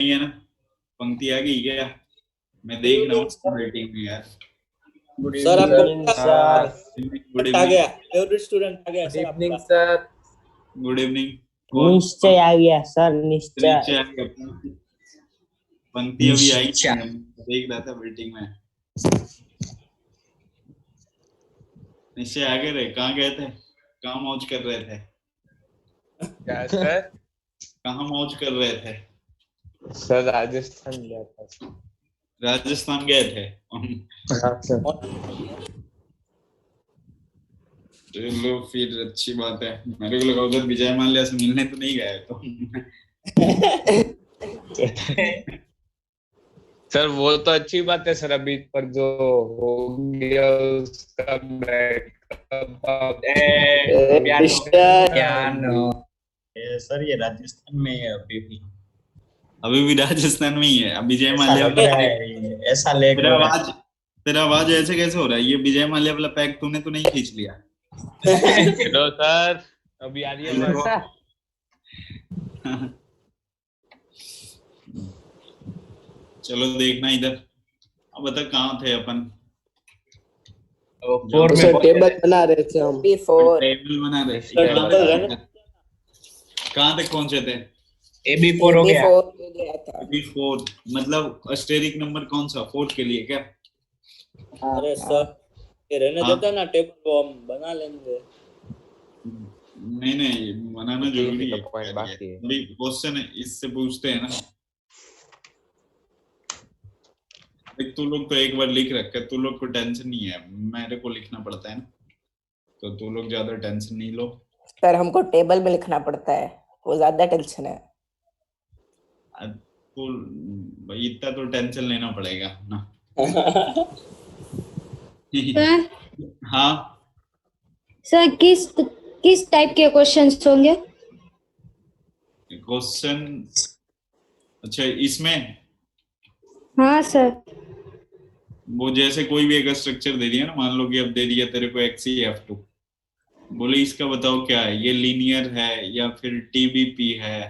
नहीं है ना? पंक्ति आ गई क्या? मैं देख रहा हूँ रेटिंग में यार। गुड सर आपको इवनिंग पता सर। गुड आ इवनिंग। गया, फेवरेट स्टूडेंट आ गया गुड सर इवनिंग आपका। सर। Good evening. कौन? निश्चय आ गया सर, नीचे निश्चय। आ गया अपना। पंक्ति अभी आई नहीं है, मैं देख रहा था वेटिंग में। निश्चय आगे रहे, कहाँ गए थे? कहाँ मौज कर रहे थे? क्या सर? कहाँ मौज कर रहे थे? सर राजस्थान गया था। राजस्थान गए थे। हाँ सर। चलो फिर अच्छी बात है। मेरे को लगा उधर विजय माल्या से मिलने तो नहीं गए तो। सर वो तो अच्छी बात है सर, अभी पर जो हो गया उसका बैकअप आप सर ये राजस्थान में है अभी भी। अभी भी राजस्थान में ही है। अब विजय ऐसा माल्या लग रहा है, ऐसा लेग तेरा हो रहा आवाज तेरा आवाज ऐसे कैसे हो रहा है? ये विजय माल्या वाला पैक तूने तो नहीं खींच लिया? हेलो सर, अभी आ रही है हेलो। आवाज? चलो देखना इधर। अब बता कहाँ थे अपन? फोर उसे में टेबल बना रहे थे हम। टेबल बना रहे थे। सर टेबल है ना? कहाँ तक पहुंचे थे? AB4 हो गया। अभी 4 मतलब अस्टेरिक नंबर कौन सा? 4 के लिए क्या? अरे सर ये रहने हाँ। देता ना, टेबल को हम बना लेंगे। नहीं नहीं, बनाना जरूरी है। पॉइंट बाकी है। अभी क्वेश्चन इससे पूछते हैं ना। देख तू लोग तो एक बार लिख रखे, तू लोग को टेंशन नहीं है, मेरे को लिखना पड़ता है ना, तो तू लोग ज्यादा टेंशन नहीं लो। सर हमको टेबल में लिखना पड़ता है, वो ज्यादा टेंशन है। तो भाई इतना तो टेंशन लेना पड़ेगा ना। सर हाँ सर किस टाइप के क्वेश्चंस होंगे? क्वेश्चन? अच्छा इसमें हाँ सर। वो जैसे कोई भी एक स्ट्रक्चर दे दिया ना, मान लो कि अब दे दिया तेरे को XeF2, बोले इसका बताओ क्या है, ये लीनियर है या फिर TBP है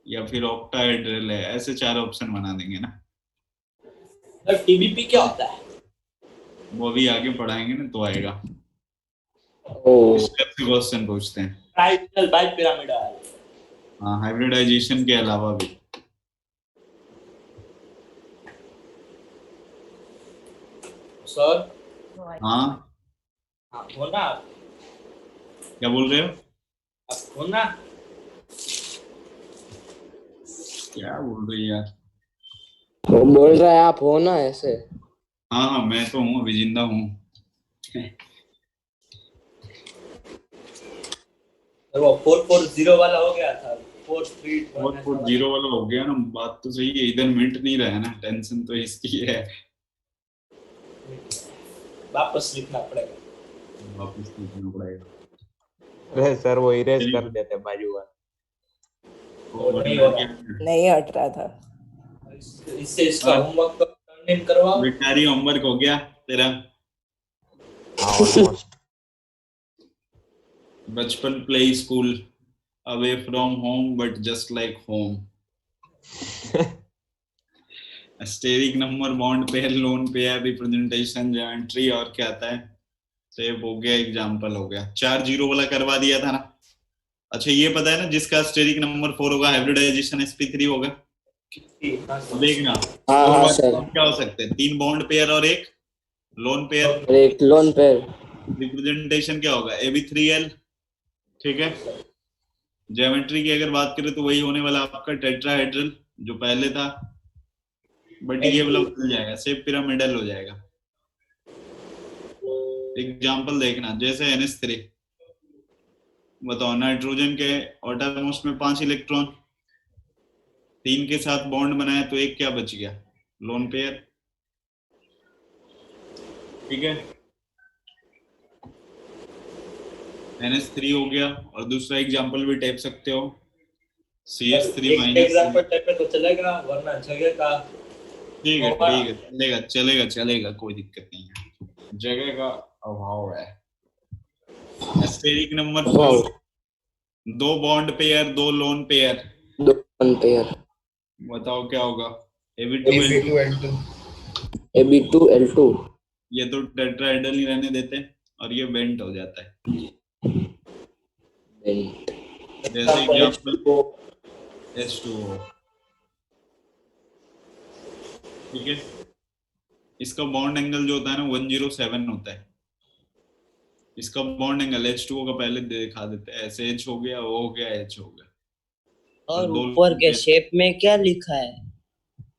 या फिर ऑक्टाहेड्रल है, ऐसे 4 ऑप्शन बना देंगे ना। सर TBP क्या होता है? वो अभी आगे पढ़ाएंगे ना तो आएगा। इस टाइप से क्वेश्चन पूछते हैं। ट्राइपिरामिडल, बाइपिरामिडल। हाँ, हाइब्रिडाइजेशन के अलावा भी। सर हाँ आप हो ना? क्या बोल रहे हो? आप हो ना? क्या बोल रहे हो यार? वो बोल रहा है आप हो ना ऐसे। हाँ हाँ मैं तो हूँ, अभी जिंदा हूँ। वो 440 वाला हो गया था, 440 वाला हो गया ना, बात तो सही है। इधर मिनट नहीं रहा है ना, टेंशन तो इसकी है। वापस लिखना पड़ेगा। वापस लिखना पड़ेगा। अरे सर वो इरेज कर देते बाजू वाला। नहीं हट रहा था। इससे इसका होमवर्क तो टर्न करवाओ। बेटारी होमवर्क हो गया तेरा? Almost. Bachpan play school, away from home but just like home. Steric number, bond pair, lone pair, representation, geometry और क्या आता है? सेव हो गया, एग्जांपल हो गया। 4 जीरो वाला करवा दिया था ना। अच्छा ये पता है ना, जिसका स्टेरिक नंबर 4 होगा हाइब्रिडाइजेशन sp3 होगा। देखना हाँ हाँ सर। क्या हो सकते हैं? 3 बॉन्ड पेयर और एक लोन पेयर। और एक लोन पे। रिप्रेजेंटेशन क्या होगा? AB3L। ठीक है। ज्योमेट्री की अगर बात करें तो वही होने वाला आपका टेट्राहेड्रल जो पहले था, बट ये वाला बदल जाएगा, सेप पिरामिडल हो जाएगा। एग्जांपल देखना, जैसे NH3 बताओ, नाइट्रोजन के ऑटोमोस्ट में 5 इलेक्ट्रॉन, 3 के साथ बॉन्ड बनाया तो एक क्या बच गया? Lone pair. ठीक है, NH3 हो गया। और दूसरा एग्जांपल भी टाइप सकते हो, CH3 माइनस। एग्जांपल टाइप में तो चलेगा, वरना जगह का। ठीक है चलेगा चलेगा चलेगा, कोई दिक्कत नहीं है, जगह का अभाव है। Steric number 4, 2 bond pair, 2 lone pair. 2 lone pair. बताओ क्या होगा? Ab2L2। Ab2L2 ये तो टेट्राहेड्रल ही रहने देते हैं और ये बेंट हो जाता है। bent जैसे एग्जांपल H2O H2O, ठीक है। इसका बॉन्ड एंगल जो होता है ना 107 होता है। इसका बॉन्ड एंगल H2O का पहले दिखा देते हैं। ऐसे H हो गया, O हो गया, H हो गया। और दो ऊपर के शेप में क्या लिखा है?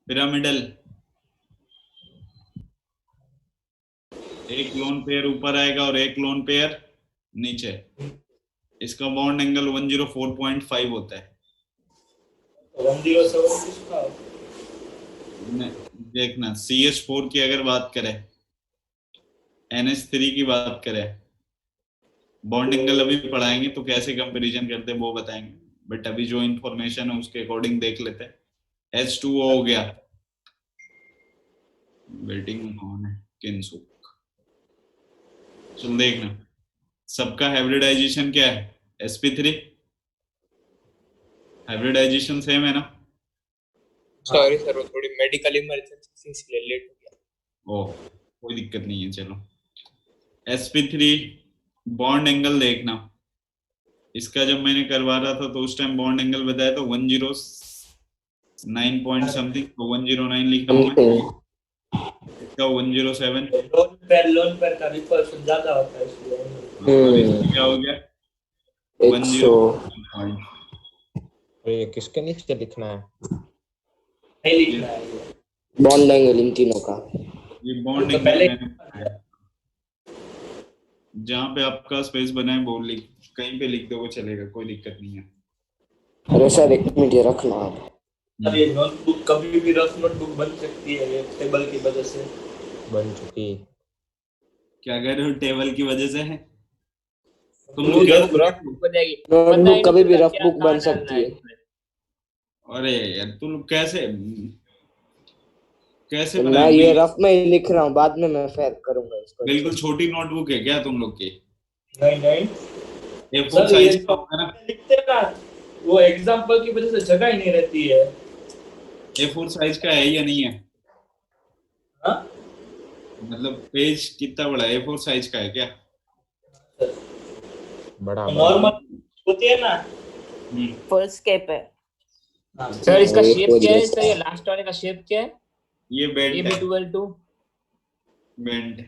पिरामिडल। एक लोन पेयर ऊपर आएगा और एक लोन पेयर नीचे। इसका बॉन्ड एंगल 104.5 होता है। 107 किसका? देखना, CH4 की अगर बात करें, NH3 की बात करें, बॉन्ड एंगल अभी पढ़ाएंगे तो कैसे कंपैरिजन करते हैं वो बताएंगे, बट अभी जो इंफॉर्मेशन है उसके अकॉर्डिंग देख लेते हैं। H2O हो गया, वेटिंग ऑन है किनसुक। चल देखना, सबका हाइब्रिडाइजेशन क्या है? sp3। हाइब्रिडाइजेशन सेम है ना? सॉरी सर, वो थोड़ी मेडिकल इमरजेंसी इसलिए लेट हो गया। ओह, कोई दिक्कत नहीं है। चलो sp3 बॉन्ड एंगल देखना। इसका जब मैंने करवा रहा था तो उस टाइम बॉन्ड एंगल बताया था 109 पॉइंट समथिंग, तो 109 लिख रहा हूं मैं। इसका 107। लोन पेयर का रिपल्शन ज्यादा होता है इसलिए। और इसका क्या हो गया? 109 पॉइंट। ये किसके नीचे लिखना है? नहीं लिखना है ये। बॉन्ड एंगल इन तीनों का। ये बॉन्ड तो एंगल पहले मैंने बताया। जहाँ पे आपका स्पेस बना है वो लिख, कहीं पे लिख दोगे चलेगा, कोई दिक्कत नहीं है। अरे सर एक मिनट ये रखना आप। अब ये नोटबुक कभी भी रफ नोटबुक बन सकती है ये टेबल की वजह से। बन चुकी। क्या कह रहे हो टेबल की वजह से है? तुम वो लोग क्या जब रफ बुक बनेगी, नोटबुक कभी भी रफ बुक बन सकती है। अरे यार तुम लोग कैसे कैसे मैं बनाए? ये रफ में ही लिख रहा हूँ, बाद में मैं फेयर करूंगा इसको। बिल्कुल छोटी नोटबुक है क्या तुम लोग की? नहीं नहीं A4 सर, साइज ये का होगा ना? लिखते हैं ना, वो एग्जांपल की वजह से जगह ही नहीं रहती है। A4 साइज का है या नहीं है? हाँ मतलब पेज कितना बड़ा है? A4 साइज का है क्या? बड़ा नॉर्मल होती है ना। फुल स्केप है। हाँ सर इसका ये शेप कोई क्या है? जैसा। सर ये लास्ट वाले का शेप क्या है? ये बेंट है। AB2L2 bent.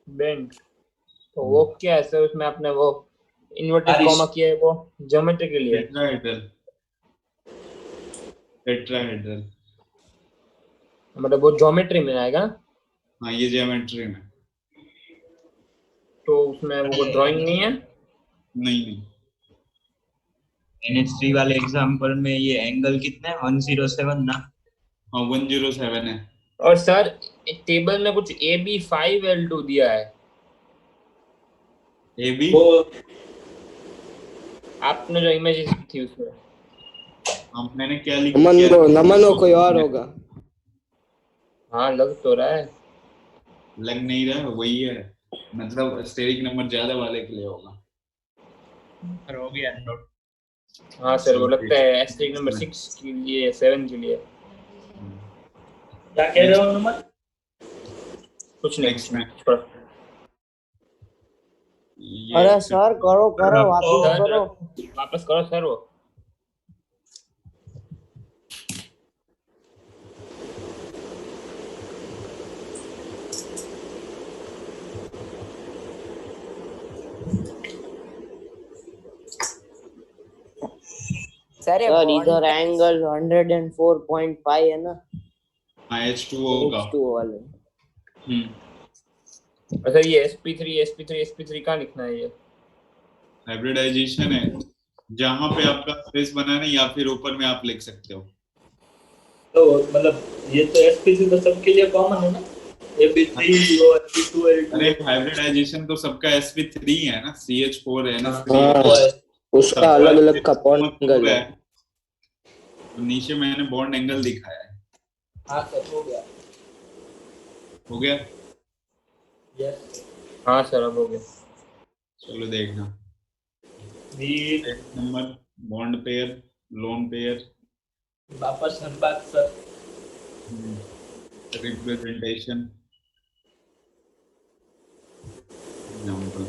बेंट। तो वो क्या है सर? उसमें आपने वो इन्वर्टेड बारिश। कॉमा किया है, वो ज्योमेट्री के लिए। टेट्राहेड्रल। टेट्राहेड्रल। मतलब वो ज्योमेट्री में आएगा, हाँ ये ज्योमेट्री में। तो उसमें वो ड्राइंग नहीं है। नहीं नहीं, NH3 वाले एग्जांपल में ये एंगल कितना है? 107 ना? हाँ 107 है। और सर टेबल में कुछ AB5L2 दिया है। AB वो आपने जो इमेज थी उसमें। हाँ मैंने क्या लिख नमन हो कोई और होगा। हाँ लग तो रहा है। लग नहीं रहा, वही है। मतलब स्टेरिक नंबर ज्यादा वाले के लिए होगा। हो गया नोट। हाँ सर, वो लगता है एस्टेरिक नंबर 6 के लिए, 7 के लिए। क्या कह रहे हो नमन? कुछ नहीं, नेक्स्ट में अरे सर करो करो वापस सर, करो। वापस करो सर वो। सर ये सर bond इधर एंगल 104.5 है ना H2O का। H2O वाले। अच्छा ये sp3 कहाँ लिखना है? ये हाइब्रिडाइजेशन है, जहां पे आपका स्पेस बना है ना, या फिर ऊपर में आप लिख सकते हो। तो मतलब ये तो एसपीसी तो सबके लिए कॉमन है ना, AB3 और AB2L2। अरे हाइब्रिडाइजेशन तो सबका sp3 है ना, CH4 है ना, हाँ, उसका अलग अलग का बॉन्ड एंगल है। तो नीचे मैंने बॉन्ड एंगल दिखाया है। हाँ सर हो गया। हो गया? यस हाँ सर अब हो गया। चलो देखना, V number, bond pair, lone pair, वापस हर बात सर। Representation example.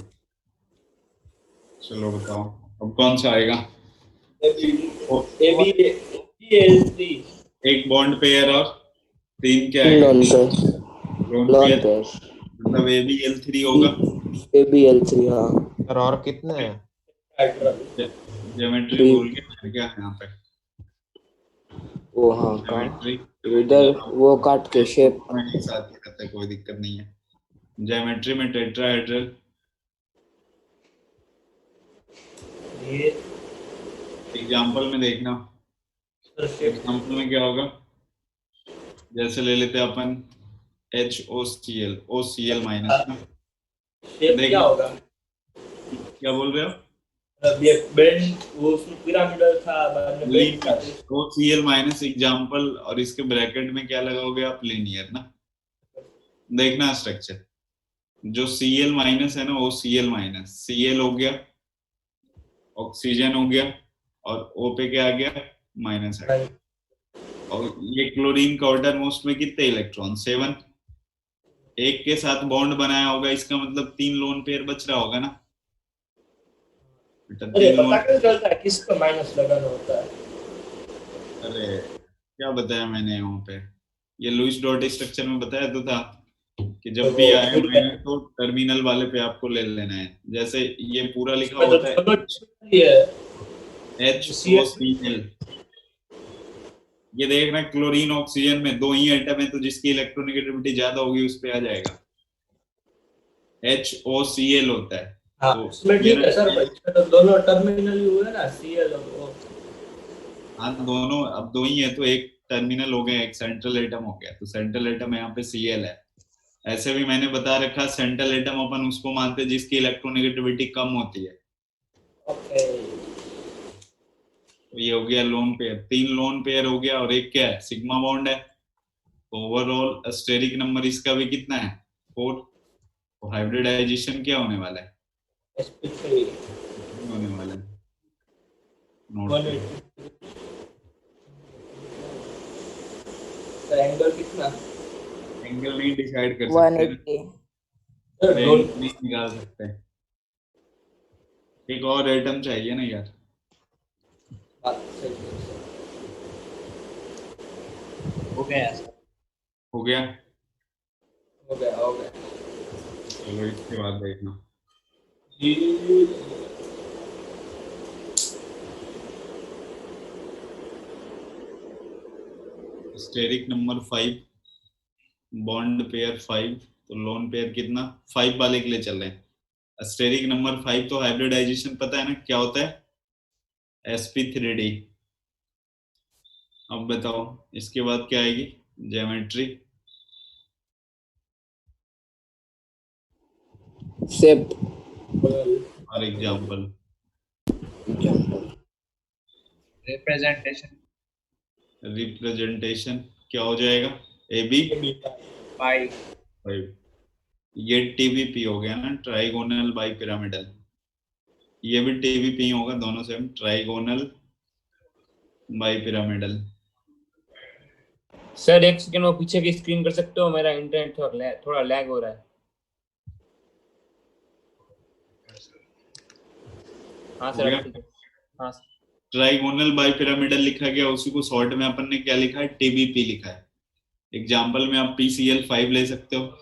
चलो बताओ अब कौन सा आएगा। ABL3 एक बॉन्ड पेयर और 3 क्या आएगा? Lone pair. Loan lone pair pair मतलब ABL3 होगा। ABL3 हाँ। सर और कितने हैं? Geometry Three. भूल गया क्या यहाँ पे? वो हाँ का ज्योमेट्री इधर वो काट के शेप। में एक साथ ही रहता है, कोई दिक्कत नहीं है। ज्योमेट्री में टेट्राहेड्रल ये एग्जांपल में देखना। एग्जांपल में क्या होगा, जैसे ले लेते हैं अपन HOCl OCl माइनस ना। शेप क्या होगा? क्या बोल रहे हो? अब ये बेंड वो पिरामिडल था बाद में बेंड था। OCl माइनस एग्जांपल और इसके ब्रैकेट में क्या लगाओगे आप? लीनियर ना। देखना स्ट्रक्चर, जो Cl माइनस है ना OCl माइनस, Cl हो गया, ऑक्सीजन हो गया और O पे क्या आ गया? माइनस आ गया। और ये क्लोरीन का आउटर मोस्ट में कितने इलेक्ट्रॉन? 7। एक के साथ बॉन्ड बनाया होगा, इसका मतलब 3 लोन पेयर बच रहा होगा ना। अरे पता कैसे चलता है किस पे माइनस लगाना होता है? अरे क्या बताया मैंने यहाँ पे, ये लुईस डॉट स्ट्रक्चर में बताया तो था कि जब भी आए माइनस तो टर्मिनल वाले पे आपको ले लेना है। जैसे ये पूरा लिखा होता है HOCl, ये देखना क्लोरीन ऑक्सीजन में 2 ही एटम है, तो जिसकी इलेक्ट्रोनेगेटिविटी ज्यादा होगी उस पे आ जाएगा। HOCl होता है। हाँ, तो उसमें ठीक है सर, तो दोनों टर्मिनल ही हुए ना Cl और O। हाँ दोनों, अब 2 ही है तो एक टर्मिनल हो गया, एक सेंट्रल एटम हो गया, तो सेंट्रल एटम यहाँ पे Cl है। ऐसे भी मैंने बता रखा, सेंट्रल एटम अपन उसको मानते हैं जिसकी इलेक्ट्रोनेगेटिविटी कम होती है। ओके, तो ये हो गया लोन पेयर, 3 लोन पेयर हो गया और एक क्या है? सिग्मा बॉन्ड है। तो ओवरऑल स्टेरिक नंबर इसका भी कितना है? 4। तो हाइब्रिडाइजेशन क्या होने वाला है? sp3 होने वाला है नोट। एंगल कितना? एंगल नहीं डिसाइड कर सकते ना, 180 एंगल नहीं निकाल सकते। एक और आइटम चाहिए ना यार। हो गया सर। हो गया, हो गया हो गया। चलो इसके बाद देखना। स्टेरिक नंबर 5, बॉन्ड पेयर 5, तो लोन पेयर कितना? 5 वाले के लिए चल रहे हैं। स्टेरिक नंबर 5 तो हाइब्रिडाइजेशन पता है ना क्या होता है? sp3d। अब बताओ इसके बाद क्या आएगी? ज्योमेट्री शेप और एग्जांपल। रिप्रेजेंटेशन रिप्रेजेंटेशन क्या हो जाएगा? AB5। ये TBP हो गया ना, ट्राइगोनल बाई पिरामिडल। ये भी TBP होगा, दोनों same, trigonal bi pyramidal. Sir एक सेकंड वो पीछे की स्क्रीन कर सकते हो, मेरा इंटरनेट थोड़ा लैग हो रहा है। हाँ सर हाँ सर। ट्राइगोनल बाई पिरामिडल लिखा गया, उसी को शॉर्ट में अपन ने क्या लिखा है? TBP लिखा है। एग्जाम्पल में आप PCl5 ले सकते हो,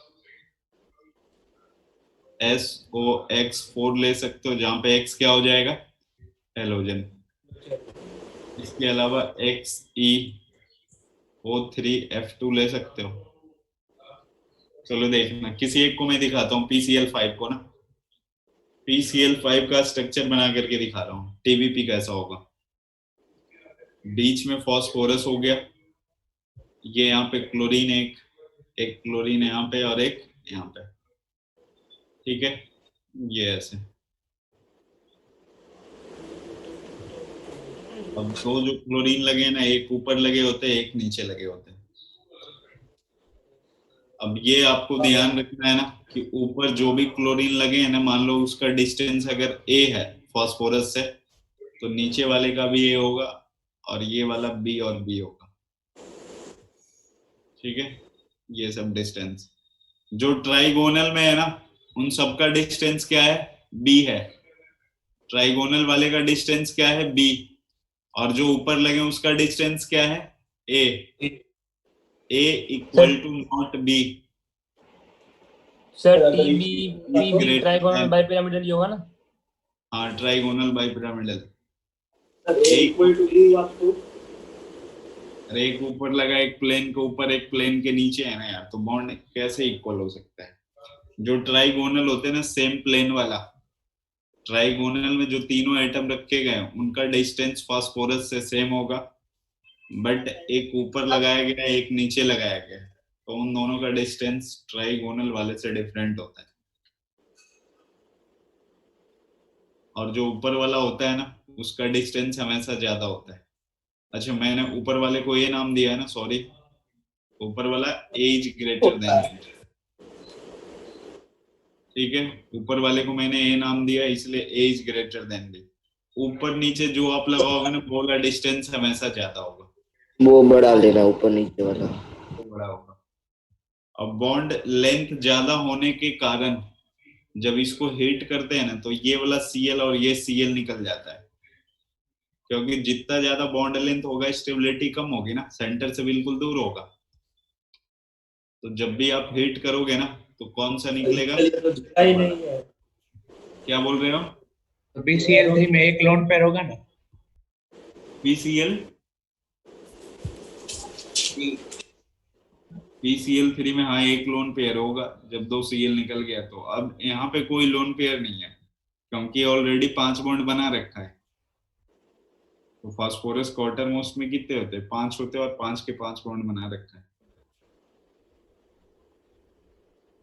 SOX4 ले सकते हो, जहां पे X क्या हो जाएगा? हेलोजन। इसके अलावा XeO3F2 ले सकते हो। चलो देखना, किसी एक को मैं दिखाता हूँ, PCl5 को ना, PCl5 का स्ट्रक्चर बना करके दिखा रहा हूँ, TBP कैसा होगा। बीच में फॉस्फोरस हो गया, ये यहाँ पे क्लोरीन, एक क्लोरीन यहाँ पे और एक यहाँ पे, ठीक है, ये ऐसे। अब दो जो क्लोरीन लगे ना, एक ऊपर लगे होते हैं, एक नीचे लगे होते हैं। अब ये आपको ध्यान रखना है ना कि ऊपर जो भी क्लोरीन लगे हैं ना, मान लो उसका डिस्टेंस अगर A है फॉस्फोरस से, तो नीचे वाले का भी A होगा और ये वाला बी और बी होगा, ठीक है। ये सब डिस्टेंस जो ट्राइगोनल में है ना, उन सब का डिस्टेंस क्या है, बी है। ट्राइगोनल वाले का डिस्टेंस क्या है, बी, और जो ऊपर लगे उसका डिस्टेंस क्या है, A. A equal to not B. Sir अगर T B P B greater trigonal than- bipyramidal ही होगा ना? हाँ, trigonal bipyramidal. Equal to A आपको, अरे एक ऊपर लगा एक प्लेन के ऊपर एक प्लेन के नीचे है ना यार, तो बॉन्ड कैसे इक्वल हो सकता है। जो ट्राइगोनल होते हैं ना सेम प्लेन वाला, ट्राइगोनल में जो तीनों एटम रखे गए उनका डिस्टेंस फास्फोरस से सेम होगा, बट एक ऊपर लगाया गया एक नीचे लगाया गया, तो उन दोनों का डिस्टेंस ट्राइगोनल वाले से डिफरेंट होता है। और जो ऊपर वाला होता है ना उसका डिस्टेंस हमेशा ज्यादा होता है। अच्छा, मैंने ऊपर वाले को ये नाम दिया है ना, सॉरी, ऊपर वाला एज ग्रेटर देन, ठीक है। ऊपर वाले को मैंने ए नाम दिया इसलिए एज ग्रेटर देन दी। ऊपर नीचे जो आप लगाओगे ना वो वाला डिस्टेंस हमेशा ज्यादा होगा, वो बड़ा लेना ऊपर नीचे वाला। वो बड़ा होगा। अब बॉन्ड लेंथ ज्यादा होने के कारण जब इसको हीट करते हैं ना तो ये वाला Cl और ये Cl निकल जाता है, क्योंकि जितना ज्यादा बॉन्ड लेंथ होगा स्टेबिलिटी कम होगी ना, सेंटर से बिल्कुल दूर होगा। तो जब भी आप हीट करोगे ना तो कौन सा निकलेगा, तो जगह ही नहीं है। क्या बोल रहे हो, तो BCl3 में एक लोन पेयर होगा ना? PCl PCl3 में हाँ एक लोन पेयर होगा जब 2 Cl निकल गया। तो अब यहाँ पे कोई लोन पेयर नहीं है क्योंकि ऑलरेडी 5 बॉन्ड बना रखा है। तो फास्फोरस क्वार्टर मोस्ट में कितने होते हैं, 5 होते हैं, और 5 के 5 बॉन्ड बना रखा है।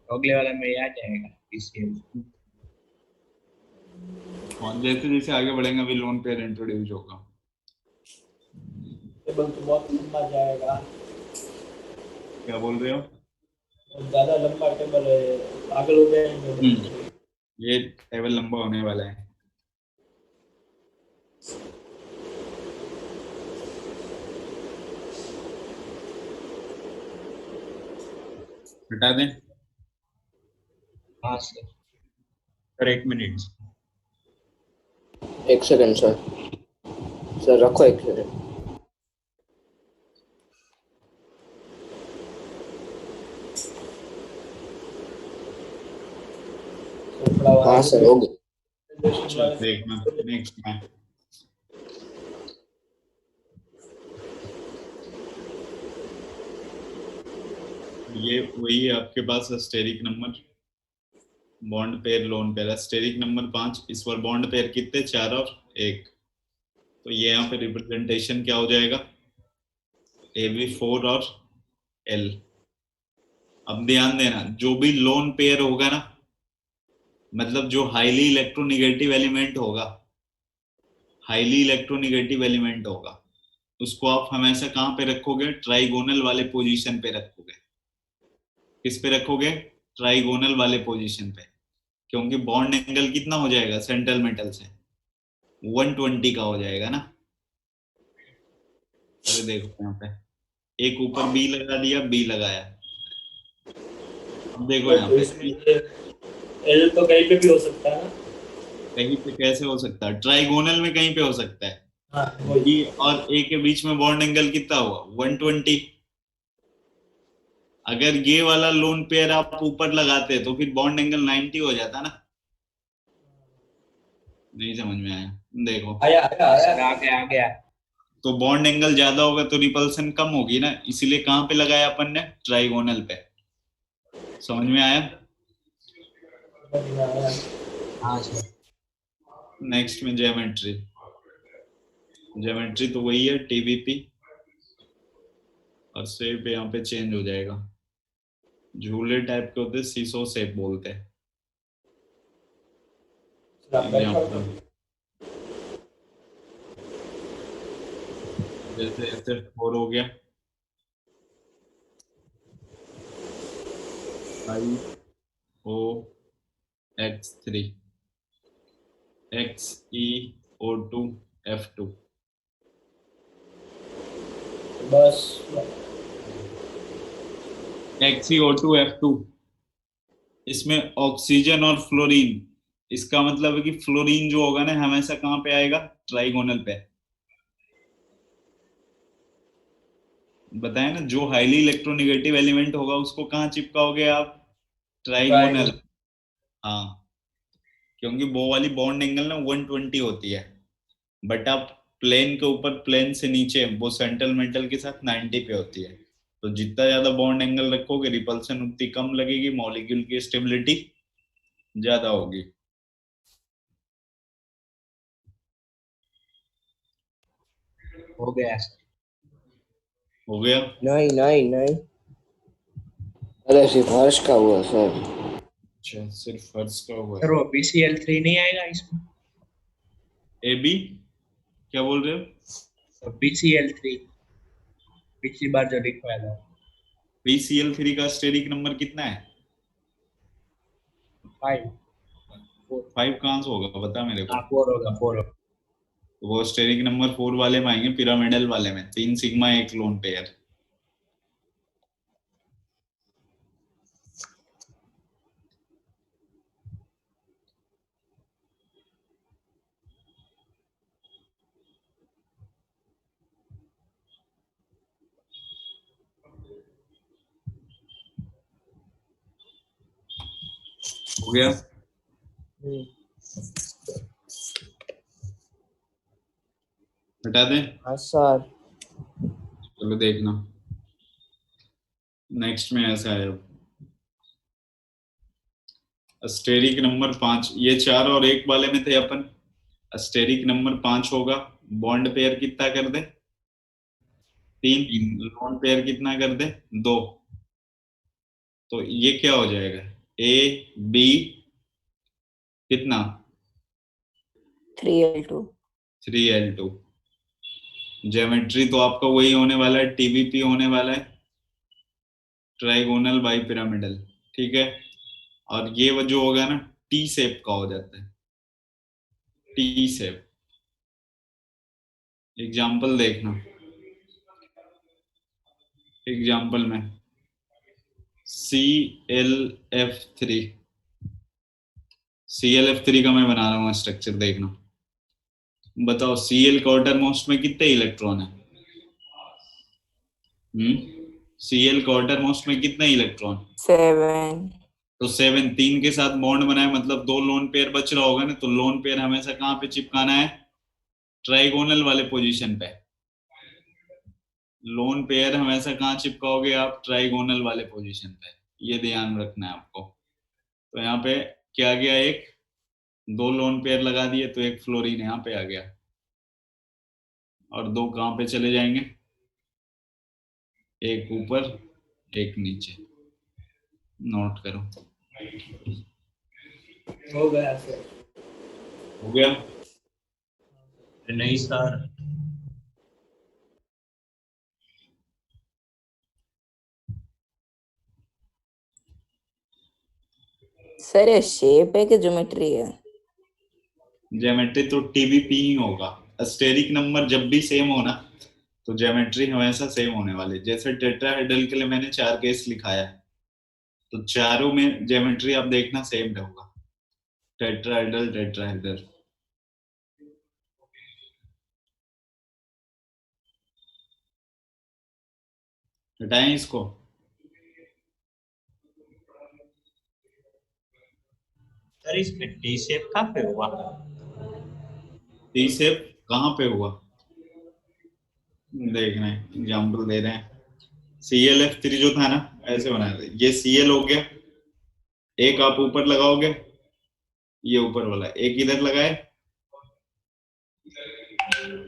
अगले वाला में आ जाएगा BCl। और जैसे जैसे आगे बढ़ेंगे अभी लोन पेयर इंट्रोड्यूस होगा। टेबल तो बहुत लंबा जाएगा, क्या बोल रहे हो, ज्यादा लंबा टेबल है, पागल हो जाएंगे। ये टेबल लंबा होने वाला है। हटा दें, हाँ सर। Sir 1 minute. एक सेकंड सर, सर रखो एक सेकंड। हाँ सर हो गया। अच्छा देखना नेक्स्ट में। ये वही है आपके पास steric number, bond pair lone pair. Steric number 5, इस बार बॉन्ड पेयर कितने, 4 और 1। तो ये यहाँ पे रिप्रेजेंटेशन क्या हो जाएगा, AB4 और L। अब ध्यान देना, जो भी लोन पेयर होगा ना, मतलब जो हाईली इलेक्ट्रोनिगेटिव एलिमेंट होगा, हाईली इलेक्ट्रोनिगेटिव एलिमेंट होगा, उसको आप हमेशा कहाँ पे रखोगे, ट्राइगोनल वाले पोजीशन पे रखोगे। किस पे रखोगे, ट्राइगोनल वाले पोजीशन पे, क्योंकि बॉन्ड एंगल कितना हो जाएगा सेंट्रल मेटल से, 120 का हो जाएगा ना। अरे देखो यहाँ पे एक ऊपर बी लगा दिया, बी लगाया। अब देखो यहाँ पे एल तो कहीं पे भी हो सकता है ना, कहीं पे कैसे हो सकता है, ट्राइगोनल में कहीं पे हो सकता है। हाँ वही। बी और ए के बीच में बॉन्ड एंगल कितना हुआ, 120। अगर ये वाला लोन पेयर आप ऊपर लगाते तो फिर बॉन्ड एंगल 90 हो जाता ना। नहीं समझ में आया, देखो आया आया सर आया। आ गया आ गया। तो बॉन्ड एंगल ज्यादा होगा तो रिपल्सन कम होगी ना, इसीलिए कहाँ पे लगाया अपन ने, ट्राइगोनल पे। समझ में आया। हाँ सर। नेक्स्ट में ज्योमेट्री, ज्योमेट्री तो वही है TBP, और शेप यहाँ पे चेंज हो जाएगा। झूले टाइप के होते, सीसो शेप बोलते हैं। जैसे ऐसे 4 हो गया, 5OX3, XeO2F2, बस XeO2F2, इसमें ऑक्सीजन और फ्लोरीन, इसका मतलब है कि फ्लोरीन जो होगा ना हमेशा कहाँ पे आएगा, ट्राइगोनल पे। बताए ना, जो हाईली इलेक्ट्रोनेगेटिव एलिमेंट होगा उसको कहाँ चिपकाओगे आप, ट्राइगोनल। हाँ, क्योंकि वो वाली बॉन्ड एंगल ना 120 होती है, बट आप प्लेन के ऊपर प्लेन से नीचे वो सेंट्रल मेटल के साथ 90 पे होती है। तो जितना ज्यादा बॉन्ड एंगल रखोगे रिपल्सन उतनी कम लगेगी, मॉलिक्यूल की स्टेबिलिटी ज्यादा होगी। हो गया हो गया? नहीं नहीं नहीं, अरे सिफारिश का हुआ सर। अच्छा, सिर्फ फर्स्ट का हुआ सर। है। वो BCl3 नहीं आएगा इसमें? ए बी, क्या बोल रहे हो? BCl3 पिछली बार जो लिखवाया था। PCl3 का स्टेरिक नंबर कितना है? 5। 5 कहाँ से होगा बता मेरे को। 4 होगा, 4 होगा। तो वो स्टेरिक नंबर 4 वाले में आएंगे, पिरामिडल वाले में 3 सिग्मा 1 लोन पेयर। हो गया? हटा दें? हाँ सर। चलो देखना, नेक्स्ट में ऐसा है। अब स्टेरिक नंबर 5, ये 4 और 1 वाले में थे अपन। स्टेरिक नंबर 5 होगा, बॉन्ड पेयर कितना कर दे, 3, लोन पेयर कितना कर दे, 2। तो ये क्या हो जाएगा, AB कितना, 3L2। 3L2। ज्योमेट्री तो आपका वही होने वाला है, TBP होने वाला है, ट्राइगोनल बाई पिरामिडल। ठीक है, और ये वो जो होगा ना टी शेप का हो जाता है, टी शेप। एग्जाम्पल देखना, एग्जाम्पल में ClF3, ClF3 का मैं बना रहा हूँ स्ट्रक्चर, देखना। बताओ Cl क्वार्टर मोस्ट में कितने इलेक्ट्रॉन है? Cl क्वार्टर मोस्ट में कितने इलेक्ट्रॉन? 7। तो 7, 3 के साथ बॉन्ड बनाए, मतलब 2 लोन पेयर बच रहा होगा ना, तो लोन पेयर हमेशा कहाँ पे चिपकाना है, ट्राइगोनल वाले पोजीशन पे। लोन पेयर हमेशा कहाँ चिपकाओगे आप, ट्राइगोनल वाले पोजीशन पे, ये ध्यान रखना है आपको। तो यहाँ पे क्या गया, एक 2 लोन पेयर लगा दिए तो एक फ्लोरीन यहाँ पे आ गया, और 2 कहाँ पे चले जाएंगे, एक ऊपर एक नीचे। नोट करो। हो गया सर। हो गया? नहीं सर। सर ये शेप है कि ज्योमेट्री है? ज्योमेट्री तो TBP ही होगा। स्टेरिक नंबर जब भी सेम हो ना तो ज्योमेट्री हमेशा सेम होने वाली। जैसे टेट्राहेड्रल के लिए मैंने 4 केस लिखाया है, तो चारों में ज्योमेट्री आप देखना सेम होगा, टेट्राहेड्रल टेट्राहेड्रल। हटाएं इसको। सर इसमें टी शेप कहाँ पे हुआ? टी शेप कहाँ पे हुआ, देख रहे हैं, एग्जाम्पल दे रहे हैं। ClF3 जो था ना, ऐसे बनाया था, ये Cl हो गया, एक आप ऊपर लगाओगे, ये ऊपर वाला एक इधर लगाए,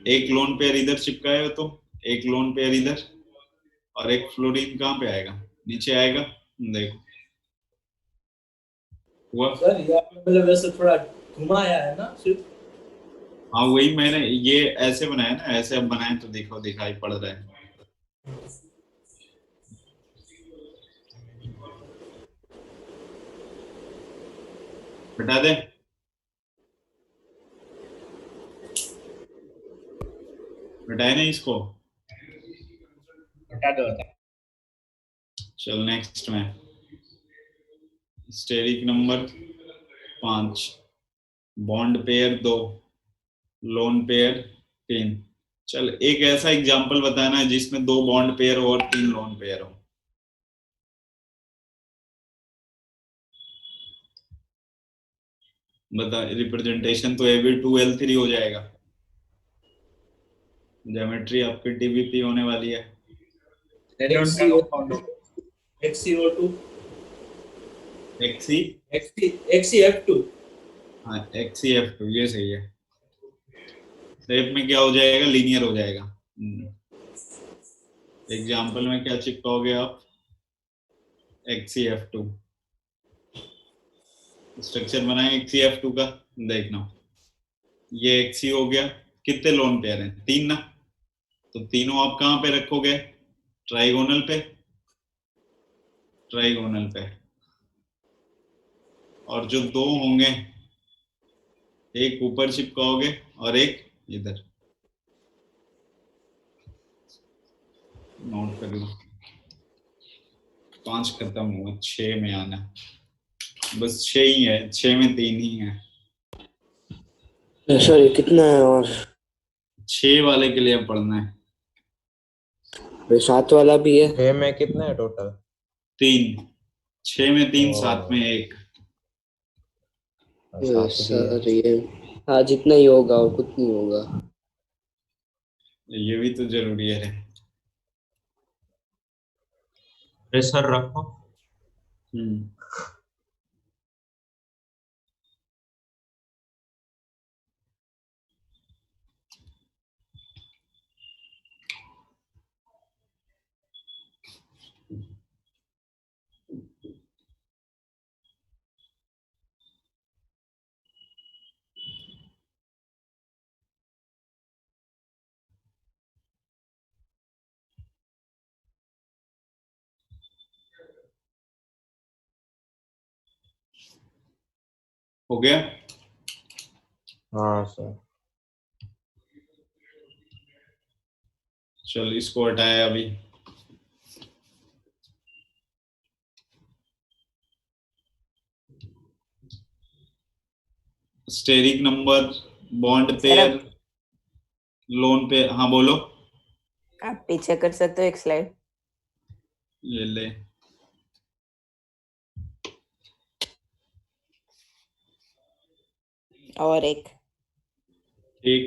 एक लोन पेयर इधर चिपकाए हो, तो एक लोन पेयर इधर, और एक फ्लोरीन कहाँ पे आएगा, नीचे आएगा। देखो हुआ। सर ये आपने मतलब वैसे थोड़ा घुमाया है ना सिर्फ। हाँ वही मैंने ये ऐसे बनाया ना, ऐसे अब बनाए तो देखो दिखाई पड़ रहा है। हटा दे, हटाए ना इसको। हटा दो हटा चल नेक्स्ट में steric number 5, bond pair 2, lone pair 3। चल एक ऐसा एग्जांपल बताना है जिसमें 2 बॉन्ड पेयर हो और 3 लोन पेयर हो। बता, रिप्रेजेंटेशन तो AB2L3 हो जाएगा। ज्योमेट्री आपकी TBP होने वाली है। XCO2 XCF2, हाँ XCF2 ये सही है। शेप में क्या हो जाएगा, लीनियर हो जाएगा। एग्जाम्पल में क्या चिपकाओगे आप, XCF2। स्ट्रक्चर बनाए XCF2 का, देखना ये XC हो गया। कितने लोन पेयर हैं, 3 ना, तो तीनों आप कहाँ पे रखोगे, ट्राइगोनल पे, ट्राइगोनल पे। और जो 2 होंगे, एक ऊपर चिपकाओगे और एक इधर। नोट कर लो, 5 खत्म हुआ, 6 में आना, बस 6 ही है, 6 में 3 ही है। सॉरी कितना है और 6 वाले के लिए पढ़ना है। 7 वाला भी है। 6 में कितना है टोटल? 3, 6 में 3, 7 में 1। सर ये हाँ जितना ही होगा और कुछ नहीं होगा। ये भी तो जरूरी है। प्रेशर रखो। हो गया? हाँ सर। चल इसको हटाया अभी। Steric number, bond pair, lone pair, हाँ बोलो। आप पीछे कर सकते हो एक स्लाइड। ये ले, और एक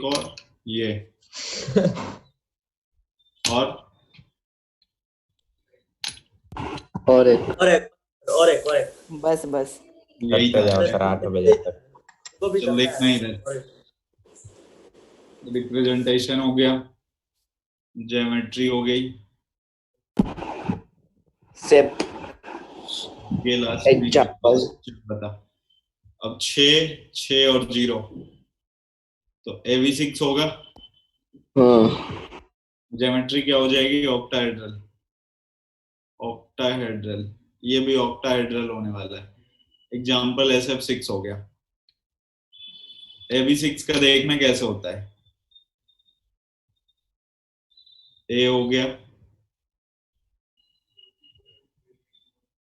और ये और एक बस बस यही करते जाओ सर 8 बजे तक। चल देखना इधर। रिप्रेजेंटेशन हो गया, ज्योमेट्री हो गई, शेप ये लास्ट एग्जांपल बता। अब 6 और 0 तो AB6 होगा। हाँ ज्योमेट्री क्या हो जाएगी, ऑक्टाहेड्रल। ऑक्टाहेड्रल, ये भी ऑक्टाहेड्रल होने वाला है। एग्जाम्पल SF6 हो गया। AB6 का देखना कैसे होता है। A हो गया,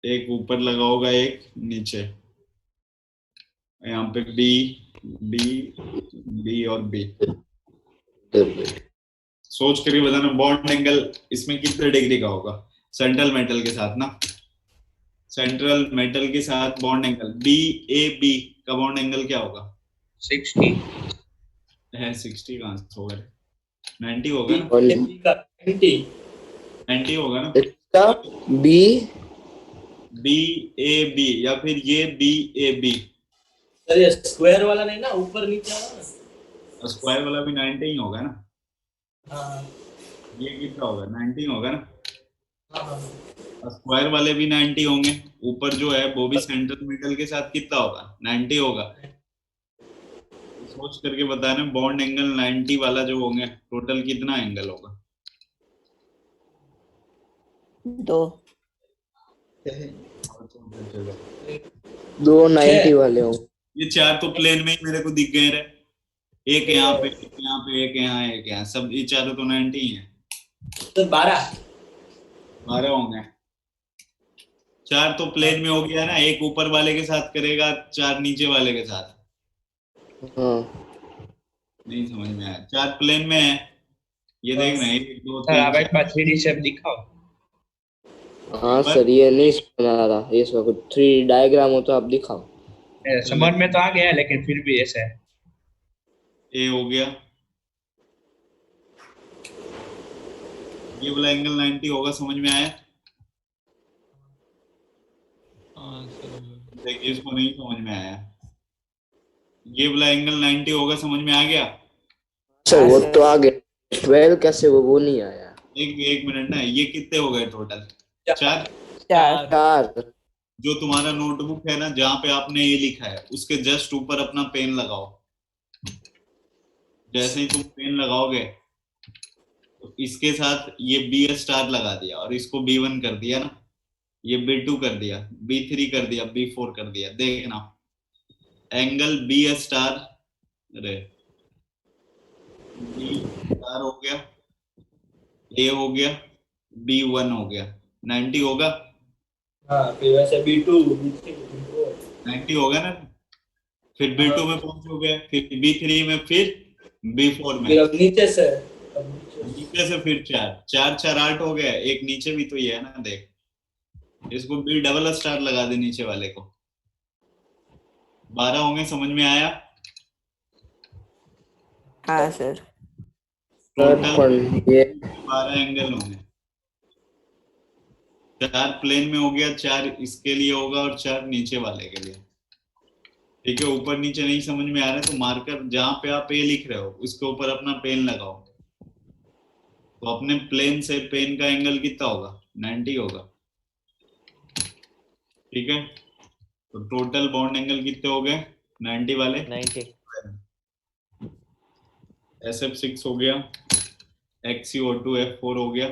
एक ऊपर लगा होगा, एक नीचे, यहाँ पे B और B। सोच कर बताना बॉन्ड एंगल इसमें कितने डिग्री का होगा, सेंट्रल मेटल के साथ ना, सेंट्रल मेटल के साथ बॉन्ड एंगल BAB का बॉन्ड एंगल क्या होगा, 60 है 60 कहाँ से होगा, 90 होगा ना, 90 होगा ना। इसका BAB या फिर ये BAB। सर ये स्क्वायर वाला नहीं ना, ऊपर नीचे वाला ना, स्क्वायर वाला भी 90 ही होगा ना। हाँ ये कितना होगा, 90 होगा ना। हाँ स्क्वायर वाले भी 90 होंगे, ऊपर जो है वो भी सेंट्रल मेटल के साथ कितना होगा, 90 होगा। सोच करके बताना बॉन्ड एंगल 90 वाला जो होंगे, टोटल कितना एंगल होगा। 2 90 वाले हो। ये 4 तो प्लेन में ही मेरे को दिख गए रहे, एक यहाँ पे, एक यहाँ पे, एक यहाँ, एक यहाँ, सब ये चारों तो 90 ही है। तो 12 12 होंगे। 4 तो प्लेन में हो गया ना, एक ऊपर वाले के साथ करेगा, 4 नीचे वाले के साथ। हाँ नहीं समझ में आया। 4 प्लेन में है, ये देखना, 1 2 सर 3 आप एक 4। बार 3D शेप दिखाओ। हाँ सर, ये नहीं बना रहा, ये सब कुछ 3 डायग्राम हो तो आप दिखाओ। समझ में तो आ गया है, लेकिन फिर भी ऐसा है। ए हो गया, ये वाला एंगल 90 होगा, समझ में आया? देखिए इसको नहीं समझ में आया। ये वाला एंगल 90 होगा, समझ में आ गया? सर हाँ वो सर। तो आ गया, 12 कैसे वो नहीं आया। एक मिनट ना, ये कितने हो गए टोटल? 4। 4। 4। जो तुम्हारा नोटबुक है ना, जहाँ पे आपने ये लिखा है, उसके जस्ट ऊपर अपना पेन लगाओ। जैसे ही तुम पेन लगाओगे, तो इसके साथ ये बी स्टार लगा दिया, और इसको B1 कर दिया ना, ये B2 कर दिया, B3 कर दिया, B4 कर दिया। देखना, एंगल बी स्टार, अरे बी स्टार हो गया, ए हो गया, B1 हो गया, 90 होगा। हाँ, फिर वैसे B2 B3 B4 90 होगा ना। फिर B2 में पहुंचोगे, फिर B3 में, फिर B4 में, फिर अब नीचे से नीचे से फिर 4 4 4 8 हो गया। एक नीचे भी तो ये है ना, देख, इसको B डबल स्टार लगा दे नीचे वाले को। 12 होंगे, समझ में आया? हाँ सर। टोटल ये 12 एंगल होंगे। 4 प्लेन में हो गया, 4 इसके लिए होगा, और 4 नीचे वाले के लिए। ठीक है, ऊपर नीचे नहीं समझ में आ रहा है तो मार्कर जहां पे आप ए लिख रहे हो, उसके ऊपर अपना पेन लगाओ। तो अपने प्लेन से पेन का एंगल कितना होगा? 90 होगा। ठीक है, तो टोटल बॉन्ड एंगल कितने हो गए? 90 वाले। 90। SF6 हो गया, XeO2 F4 हो गया।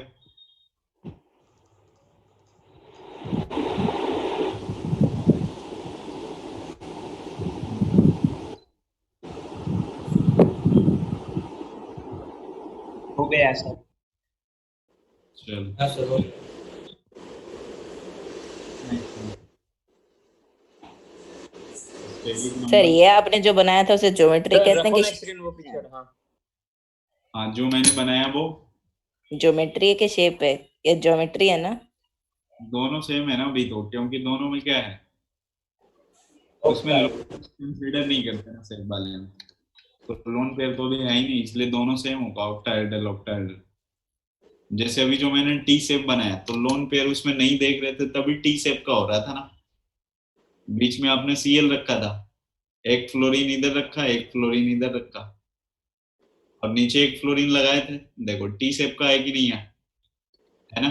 हो गया सर। चल, हाँ सर हो गया। सर ये आपने जो बनाया था उसे ज्योमेट्री कहते हैं कि स्क्रीन वो पिक्चर। हाँ हाँ, जो मैंने बनाया वो ज्योमेट्री के शेप है? ये ज्योमेट्री है ना? दोनों सेम है ना अभी तो, क्योंकि दोनों में क्या है, उसमें कंसीडर नहीं करते ना सेम वाले में। तो लोन पेयर तो भी है ही नहीं, इसलिए दोनों सेम होगा, ऑक्टाहेड्रल ऑक्टाहेड्रल। जैसे अभी जो मैंने टी शेप बनाया, तो लोन पेयर उसमें नहीं देख रहे थे, तभी टी शेप का हो रहा था ना। बीच में आपने Cl रखा था, एक फ्लोरीन इधर रखा, एक फ्लोरीन इधर रखा, और नीचे एक फ्लोरीन लगाए थे। देखो टी शेप का है कि नहीं है ना?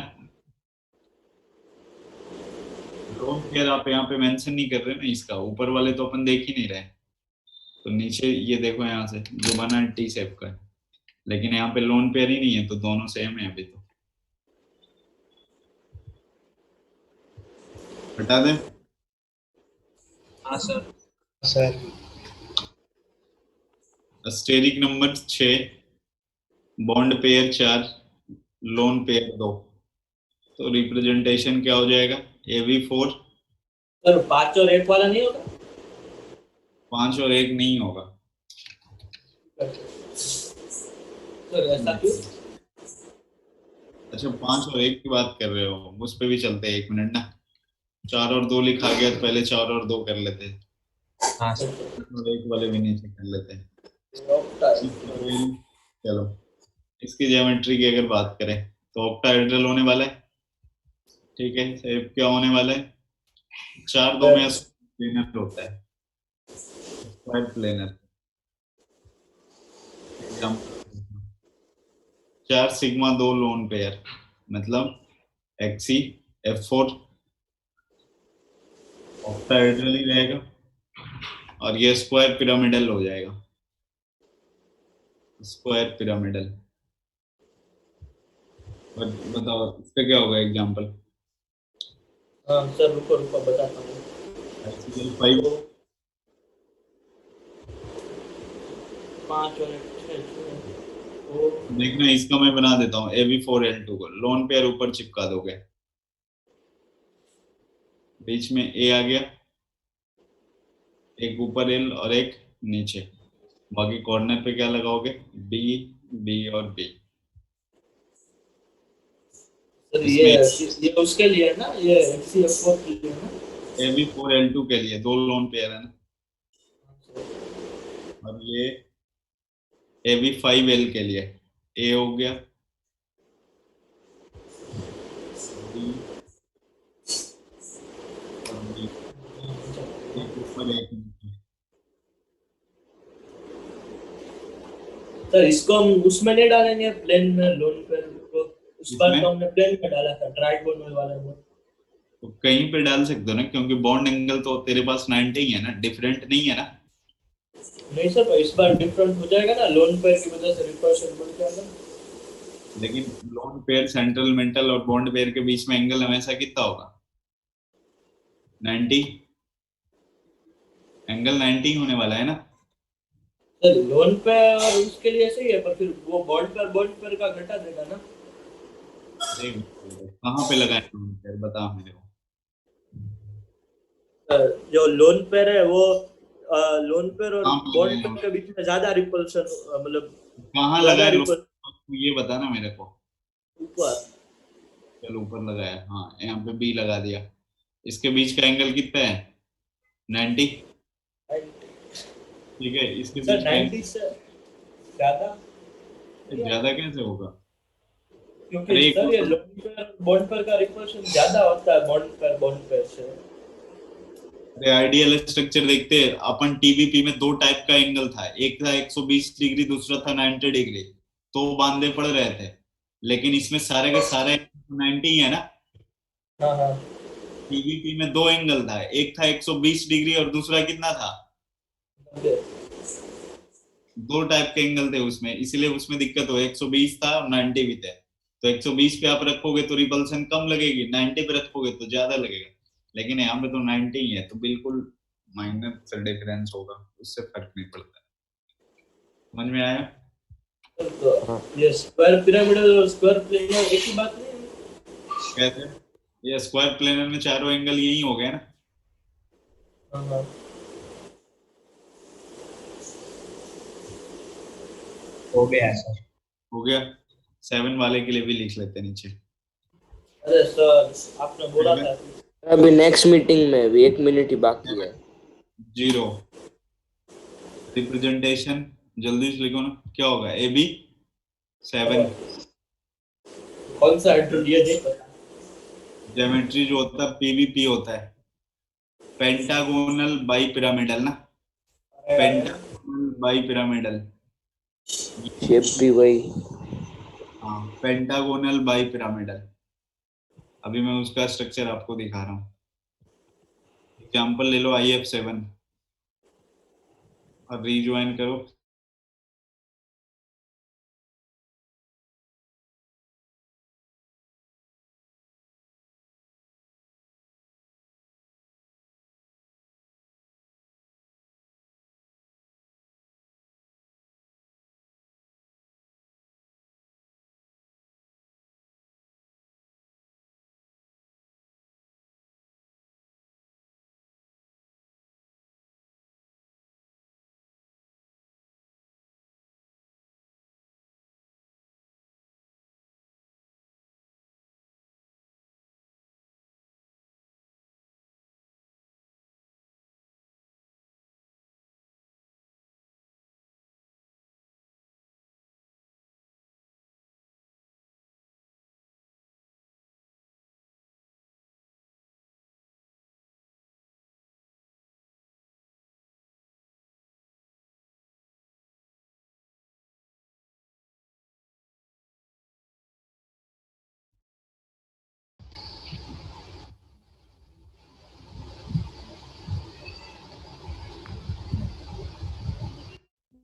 लोन पेयर आप यहाँ पे मेंशन नहीं कर रहे ना, इसका ऊपर वाले तो अपन देख ही नहीं रहे। तो नीचे ये देखो, यहाँ से जो बना टी शेप का है, लेकिन यहाँ पे लोन पेयर ही नहीं है, तो दोनों सेम है अभी तो। हटा दें? हाँ sir. Sir steric number 6, bond pair 4, lone pair 2। तो रिप्रेजेंटेशन क्या हो जाएगा? AV4। सर 5 और 1 वाला नहीं होगा? 5 और 1 नहीं होगा। सर ऐसा क्यों? अच्छा, 5 और 1 की बात कर रहे हो, उस पे भी चलते हैं, 1 मिनट ना। 4 और 2 लिखा गया, तो पहले 4 और 2 कर लेते हैं, हाँ सर। और 1 वाले भी नीचे कर लेते हैं। चलो, इसकी ज्योमेट्री की अगर बात करें, तो ऑक्टाहेड्रल होने वाला है। ठीक है, शेप क्या होने वाला है? 4 2 में प्लेनर होता है, square planar. 4 sigma 2 lone pair, मतलब XeF4 ऑक्टाहेड्रल ही रहेगा, और ये स्क्वायर पिरामिडल हो जाएगा, स्क्वायर पिरामिडल। बताओ इसका क्या होगा एग्जांपल? हाँ सर रुको रुको बताता हूँ। HCl5 5 और 6 देखना, इसका मैं बना देता हूँ, AV4L2 को लोन पेयर ऊपर चिपका दोगे, बीच में ए आ गया, एक ऊपर एल और एक नीचे, बाकी कॉर्नर पे क्या लगाओगे, बी, बी और बी। सर इसमें ये उसके लिए है ना, ये HCF4 के लिए है ना? AB4L2 के लिए दो लोन पेयर है ना, और ये AB5L के लिए ए हो गया, बी और बी, एक ऊपर एक नीचे। सर इसको हम उसमें नहीं डालेंगे प्लेन में, लोन पे को उस बार इसमें तो हमने प्लेन में डाला था ट्राइगोनल वाले में। तो कहीं पे डाल सकते हो ना, क्योंकि बॉन्ड एंगल तो तेरे पास 90 ही है ना, डिफरेंट नहीं है ना। नहीं सर, इस बार डिफरेंट हो जाएगा ना, लोन पेयर की वजह से रिपर्शन बढ़ जाएगा। लेकिन लोन पेयर, सेंट्रल मेंटल और बॉन्ड पेयर के बीच में एंगल हमेशा कितना होगा, 90, एंगल 90 होने वाला है ना। सर लोन पे और उसके लिए सही है, पर फिर वो बॉन्ड पर का घटा देगा ना। कहाँ पे लगाए लोन पेयर बता मेरे को। जो लोन पेयर है वो लोन पेयर और कहाँ पे लगाए बॉन्ड लोन, पेयर के बीच में ज्यादा रिपल्शन, मतलब कहाँ ज्यादा लगाए लोन, रिपल्शन ये बता ना मेरे को। ऊपर। चल ऊपर लगाया, हाँ यहाँ पे बी लगा दिया, इसके बीच का एंगल कितना है, 90, ठीक है। इसके सर बीच का 90 से ज्यादा, एंगल ज्यादा कैसे होगा, क्योंकि अरे एक सर ये लोन पेयर बॉन्ड पेयर का रिपल्शन ज्यादा होता है बॉन्ड पेयर से। अरे आइडियल स्ट्रक्चर देखते हैं अपन, टीबीपी में दो टाइप का एंगल था, एक था 120 डिग्री, दूसरा था 90 डिग्री, तो बांधे पड़ रहे थे। लेकिन इसमें सारे के सारे 90 ही है ना। हाँ हाँ। टीबीपी में दो एंगल था, एक था 120 डिग्री और दूसरा कितना था, दो टाइप के एंगल थे उसमें, इसलिए उसमें दिक्कत हो, 120 था और 90 भी थे। तो 120 पे आप रखोगे तो रिपल्सन कम लगेगी, 90 पे रखोगे तो ज्यादा लगेगा। लेकिन यहाँ पे तो 90 ही है, तो बिल्कुल माइनर से डिफरेंस होगा, उससे फर्क नहीं पड़ता। समझ में आया। तो ये स्क्वायर पिरामिडल और स्क्वायर प्लेनर एक ही बात नहीं है? कैसे, ये स्क्वायर प्लेनर में चारों एंगल यही हो गए ना। हाँ हाँ। हो गया सर। हो गया, 7 वाले के लिए भी लिख लेते हैं नीचे। अरे सर आपने बोला था अभी नेक्स्ट मीटिंग में अभी 1 मिनट ही बाकी है। 0 रिप्रेजेंटेशन, जल्दी से लिखो ना, क्या होगा, ए बी 7। कौन सा एड्रेस ये नहीं पता। ज्योमेट्री जो होता है पीवीपी होता है, पेंटागोनल बाई पिरामिडल ना, पेंटागोनल बाई पिरामिडल, शेप भी वही। हाँ पेंटागोनल बाई पिरामिडल। अभी मैं उसका स्ट्रक्चर आपको दिखा रहा हूँ। एग्जाम्पल ले लो IF7 और रीज्वाइन करो।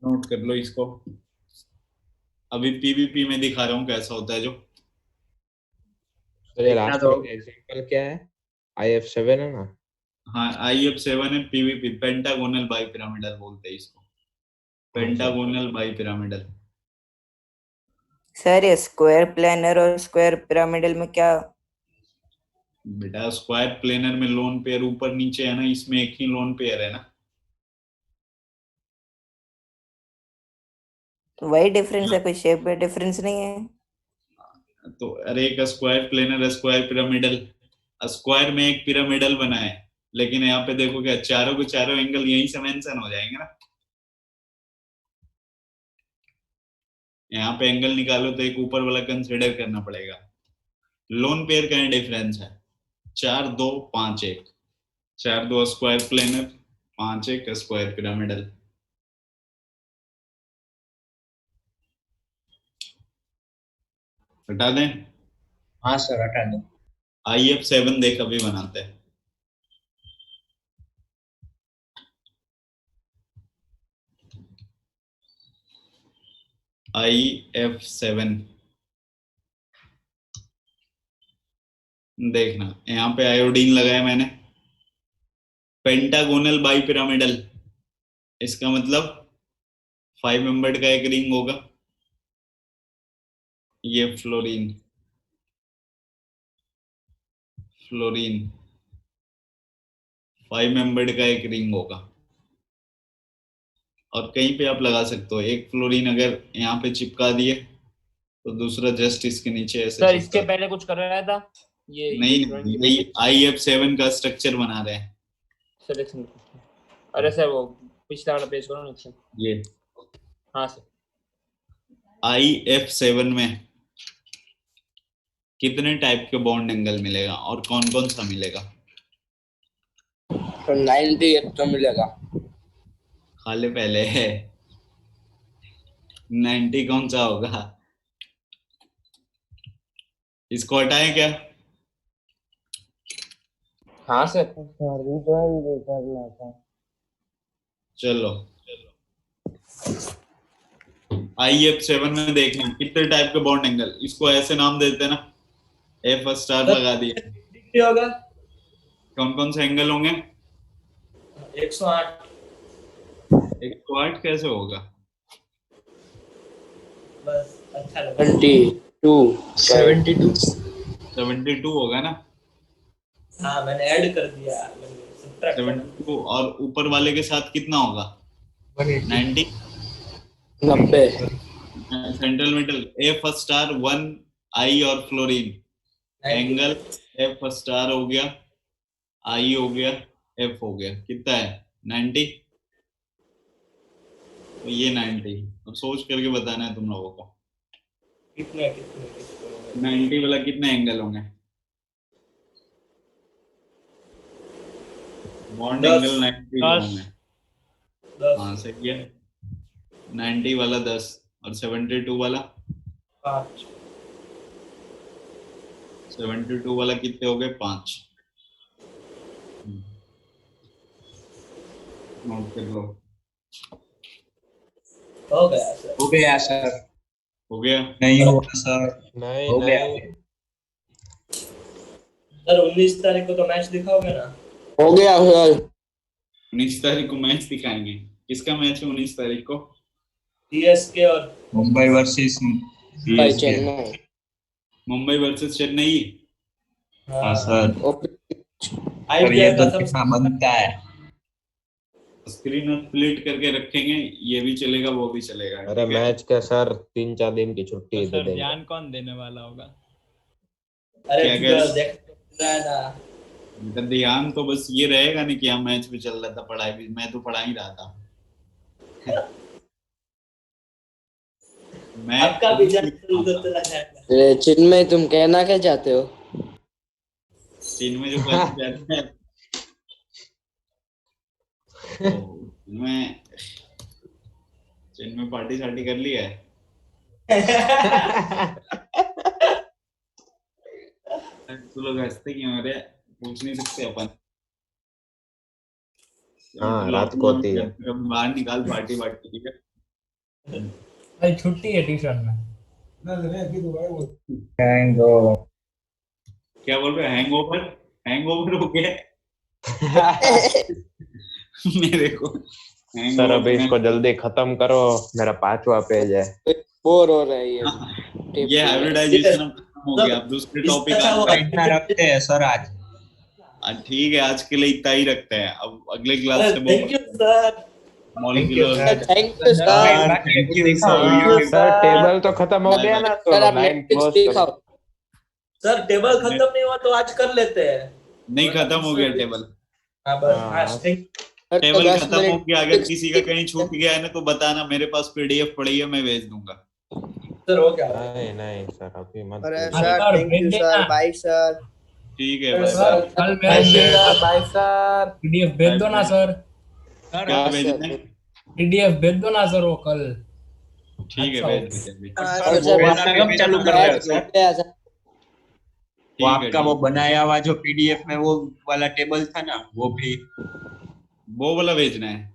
नोट कर लो इसको, अभी पीवीपी में दिखा रहा हूँ कैसा होता है जो। तो ये देखना लास्ट तो में एग्जांपल क्या है, IF7 है ना। हाँ IF7 है, पीवीपी पेंटागोनल बाई पिरामिडल बोलते हैं इसको, पेंटागोनल बाई पिरामिडल। सर ये स्क्वायर प्लेनर और स्क्वायर पिरामिडल में क्या बेटा स्क्वायर प्लेनर में लोन पेयर ऊपर नीचे है ना, इसमें एक ही लोन पेयर है ना। तो वही डिफरेंस है, कोई शेप में डिफरेंस नहीं है। तो अरे एक square planar, square pyramidal, square में एक पिरामिडल बना है, लेकिन यहाँ पे देखो क्या चारों के चारों एंगल यहीं से मेंशन हो जाएंगे ना। यहाँ पे एंगल निकालो तो एक ऊपर वाला कंसिडर करना पड़ेगा। लोन पेयर का डिफरेंस है 4 2 5 1, 4 2 स्क्वायर प्लेनर, 5 1 स्क्वायर पिरामिडल। हटा दें? हाँ सर हटा दो। IF7 देख अभी बनाते हैं। IF7 देखना, यहाँ पे आयोडीन लगाया मैंने। पेंटागोनल बाई पिरामिडल, इसका मतलब 5 मेंबर्ड का एक रिंग होगा। ये फ्लोरीन, फ्लोरीन 5 मेंबर्ड का एक रिंग होगा। और कहीं पे आप लगा सकते हो, एक फ्लोरीन अगर यहाँ पे चिपका दिए तो दूसरा जस्ट इसके नीचे ऐसे सर चिपका। इसके पहले कुछ कर रहा था ये नहीं, यही IF7 का स्ट्रक्चर बना रहे हैं। सिलेक्शन। अरे सर वो पिछला वाला पेज करो ना सर। ये हाँ सर। IF7 में कितने टाइप के बॉन्ड एंगल मिलेगा और कौन कौन सा मिलेगा? 98 तो मिलेगा। खाली पहले है 90 कौन सा होगा? इसको हटाएं क्या? हाँ सर करना था। चलो IF7 में देखना कितने टाइप के बॉन्ड एंगल, इसको ऐसे नाम देते ना, F स्टार लगा दिया। क्या होगा? कौन कौन से एंगल होंगे? 108। 108 कैसे होगा? बस अच्छा लगा। 72 होगा ना। हाँ मैंने ऐड कर दिया, मैंने subtract कर दिया। 72 और ऊपर वाले के साथ कितना होगा? 90। 90 central metal F star 1 I और फ्लोरीन, एंगल F स्टार हो गया, I हो गया, F हो गया, कितना है? 90। तो ये 90, अब सोच करके बताना है तुम लोगों को। कितने 90 वाला कितने एंगल होंगे? बॉन्ड 10 एंगल 90 होंगे। 10 हाँ सही है। 90 वाला 10 और 72 वाला 5। 72 वाला कितने हो गए? 5। नोट कर लो। हो गया सर। हो गया सर। हो गया? नहीं हुआ सर। नहीं हो गया। नहीं सर 19 तारीख को तो मैच दिखाओगे ना? हो गया सर। 19 तारीख को मैच दिखाएंगे। किसका मैच है 19 तारीख को? CSK और मुंबई वर्सेस चेन्नई। मुंबई वर्सेस चेन्नई। हाँ सर। पर ये IPL तो का सब कितना बनता है। स्क्रीन स्प्लिट करके रखेंगे, ये भी चलेगा वो भी चलेगा। अरे ठीक है? मैच के सर 3-4 दिन की छुट्टी दे देंगे। ध्यान कौन देने वाला होगा? अरे क्या तू कह रहे? देख रहा है ना। इनका ध्यान तो बस ये रहेगा नहीं कि हाँ मैच भी चल रहा था, पढ़ाई भी, मैं तो पढ़ा ही रहा था। मैं आपका भी ध्यान उधर चला जाएगा। अरे चिन्मय तुम कहना क्या चाहते हो? चीन में जो कहना चाहते हैं तो चीन में पार्टी शार्टी कर लिया है। तू लोग हंसते क्यों? अरे पूछ नहीं सकते अपन? हाँ, रात को होती है। बाहर निकाल पार्टी वार्टी, ठीक है? भाई छुट्टी है ट्यूशन में। क्या बोल रहे? हैंगओवर? हैंगओवर हो गया मेरे को। सर अभी इसको जल्दी खत्म करो, मेरा 5वां पेज है। बोर हो रहा है ये हाइब्रिडाइजेशन हो गया। अब दूसरे टॉपिक इतना रखते हैं सर आज। ठीक है, आज के लिए इतना ही रखते हैं, अब अगले क्लास से thank you sir. Molecular thank you sir. Thank you sir table तो खत्म हो गया ना, तो सर आप लाइन नेटफ्लिक्स क्लोज दिखाओ। सर टेबल खत्म नहीं हुआ तो आज कर लेते हैं। नहीं, खत्म हो गया टेबल। हाँ बस आज थैंक सर तो टेबल 10 खत्म हो मिनट गया, अगर किसी का कहीं छूट गया है ना तो बताना, मेरे पास पीडीएफ पड़ी है, मैं भेज दूंगा। सर हो गया। नहीं नहीं सर, अभी मत अरे भेजो। Sir thank you sir, bye sir. ठीक है भाई। सर कल बाय मेरे सर, बाय सर। पीडीएफ भेज दो ना सर। क्या भेजना है? पीडीएफ भेज दो ना सर वो कल। ठीक है, भेज देते हैं। हाँ, वो वाला कब चालू कर रहे हो सर? सर वो आपका वो बनाया हुआ जो पीडीएफ में वो वाला टेबल था ना, वो भी वो वाला भेजना है।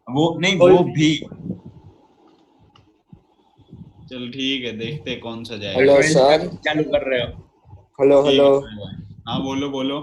वो नहीं, वो भी चल ठीक है, देखते हैं कौन सा जाएगा। Hello sir. चालू कर रहे हो? Hello hello. हाँ बोलो बोलो।